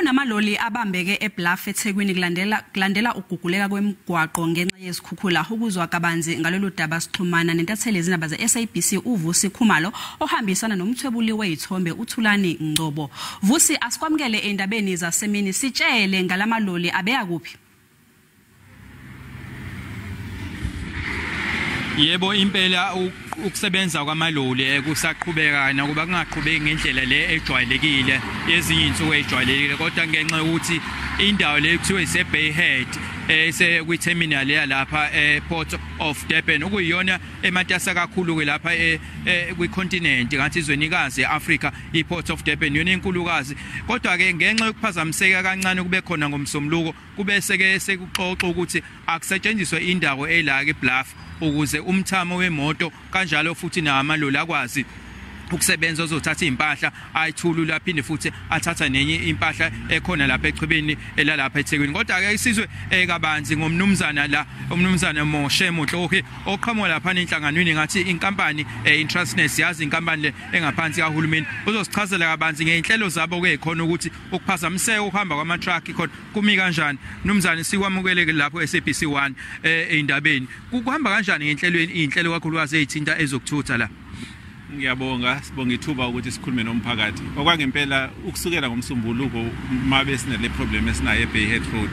Kunamaloli abambeke eBluff eThekwini kulandela ukuguguleka kwemigwaqo ngenxa yezikhukhula. Ukuzwa kabanzi ngaloludaba sixhumana nentatheli yezindaba SABC uVusi Khumalo ohambisana nomnthwebuli wezithombe uThulani Ngcobo. Vusi, sikwamukele ezindabeni zasemini. Sitshele ngalamaloli abeyakuphi? Yebo, impela ukusebenza kwamaloli kusaqhubeka nakuba kungaqhubeki ngendlela le ejwayelekile ezinye insuku ejwayelekile, kodwa ngenxa yokuthi indawo le kuthiwa iseBayhead kwi-terminal yalapha Port of Durban okuyiyona ematasa kakhulu ke lapha kwi-continent ngathi izwenikazi eAfrica. iPort of Durban yona enkulukazi, kodwa ke ngenxa yokuphazamiseka kancane kube khona ngomsombuluko kube sekuxoxa ukuthi akusetshenziswe indawo elaka eBluff ukuze umthamo wemoto kanjalo futhi namaloli akwazi ukusebenza uzothatha impahla ayithulula aphinde futhi athatha nenye impahla ekhona lapha echibeni elalapha eThekwini. Kodwa ke isizwe kabanzi umnumzana Moshe Motlokhe oqhamuka lapha enhlanganweni ngathi inkampani Intrustness yazi inkampani le engaphansi kahulumeni uzosichazela kabanzi ngeinhlelo zabo ke khona ukuthi ukuphazamiseka ukuhamba kwama truck khona kumi kanjani. Mnumzane sikwamukele lapho SABC 1 ezindabeni kuhamba kanjani ngenhlelweni inhlelo kakhulukazi ezithinta ezokuthutha la? Ngiyabonga, sibonga ithuba ukuthi sikhulume nomphakathi. Okwangempela ukusukela ngomsombuluko mabe sinale problem esinayo eBayhead Road.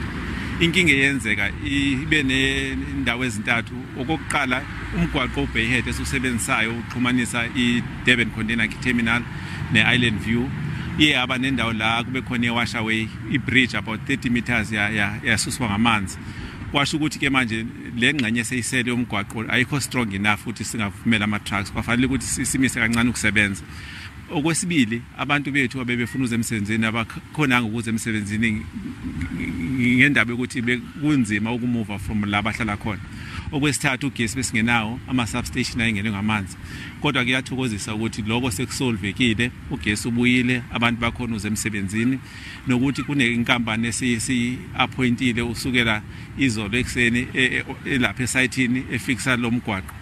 Inkinga eyenzeka ibe nendawo ezintathu. Okokuqala umgwaqo oBayhead esisebenzisayo uxhumanisa iDurban Container Terminal neIsland View. Iyaba nendawo la kube khona iwashaway, ibridge about 30 meters yasuswa ngamanzi. Kwasho ukuthi ke manje le ngxenye seyisele umgwaqo ayikho strong enough ukuthi singavumela ama trucks, kwafanele ukuthi simise kancane ukusebenza. Okwesibili abantu bethu abebefuna uze emsebenzini abakhona ngokuze emsebenzini ngendaba ukuthi bekunzima ukumove from la bahlala khona. Okwesithathu ugesi besingenawo, ama substation ayengene ngamanzi. Kodwa kuyathokozisa ukuthi lokho sekusolvekile, ugesi ubuyile, abantu bakhona uze emsebenzini nokuthi kunenkampani esisi appointile usukela izolo ekseni lapha esayithini efixa lo mgwaqo.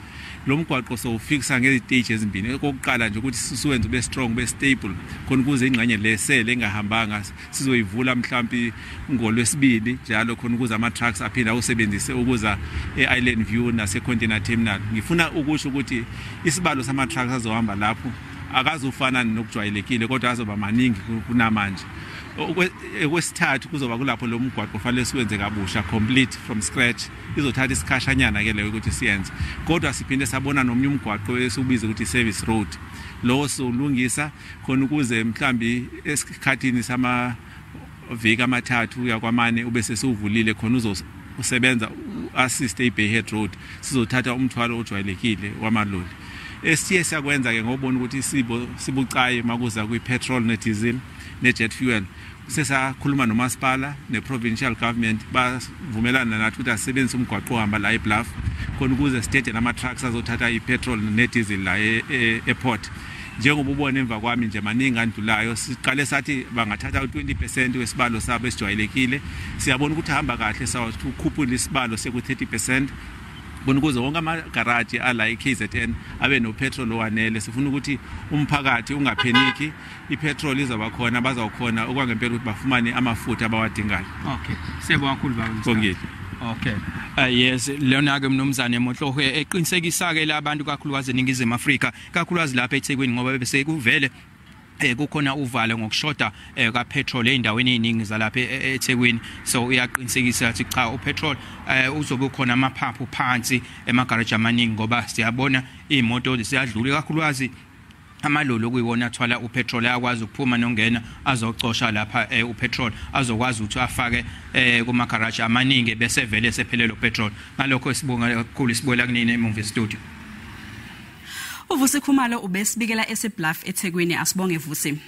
Lo mgwaqo sowufixa ngeziteji ezimbili. Okokuqala nje ukuthi sisebenze ube strong ube stable khona ukuze ingxenye lesele engahambanga sizoyivula mhlambi ngolwesibili njalo khona ukuze ama trucks aphinda usebenzise ukuza eIsland View nase Container Terminal. Ngifuna ukusho ukuthi isibalo sama trucks azohamba lapho akazufana nokujwayelekile kodwa azoba maningi kunamanje. Okwesithathu kuzoba kulapho lo mgwaqo fanele siwenze kabusha complete from scratch. Izothatha isikhashanyana ke leyo ukuthi siyenze, kodwa siphinde sabona nomnye umgwaqo esiubiza ukuthi service road. Lo solungisa khona ukuze mhlambi esikhathini sama viki amathathu yakwamane ube sesuvulile khona uzosebenza assist eBayhead Road, sizothatha umthwalo ojwayelekile wamaloli. Esiye siyakwenza ke ngobona ukuthi sibucaye makuza kwipetrol nediesel nejet fuel. Sesakhuluma nomasipala neprovincial government bavumelana nathi ukuthi asebenzise umgwaqo ohamba la eBluff khona ukuze state nama trucks azothatha ipetrol nediesel la ePort. Njengoba ubone emva kwami nje maningi andlulayo, siqale sathi bangathatha 20% wesibalo sabo esijwayelekile. Siyabona ukuthi hamba kahle sawukhuphula isibalo seku 30%. Bona ukuze wonke ama-garage ala eKZN abe nopetrol owanele. Sifuna ukuthi umphakathi ungapheniki, ipetrol izaba khona, bazawukhona okwangempela ukuthi bafumane amafutha abawadingayo. Okay, siyabonga kakhulu baba. Ngibongile. Okay. Yes, lona ke mnumzane Motlokhe eqinisekisa ke labantu kakhulukazi eNingizimu Afrika kakhulukazi lapha eThekwini ngoba bese kuvele kukhona uvalo ngokushoda kapetrol endaweni eziningi zalapha eThekwini. So uyaqinisekisa ukuthi cha upetrol uzobe khona amaphaphu phansi emagaraji amaningi ngoba siyabona imoto ziyadlula kakhulukazi amaloli okuyiwona athwala upetrol ayakwazi ukuphuma nongena azocosha lapha upetrol azokwazi ukuthi afake kumagaraji amaningi bese vele sephelelo petrol. Ngalokho sibonga kakhulu sibuyela kunini eMumvi Studio. uVusi Khumalo ubesibikela eseBluff eThekwini. Asibonge Vusi.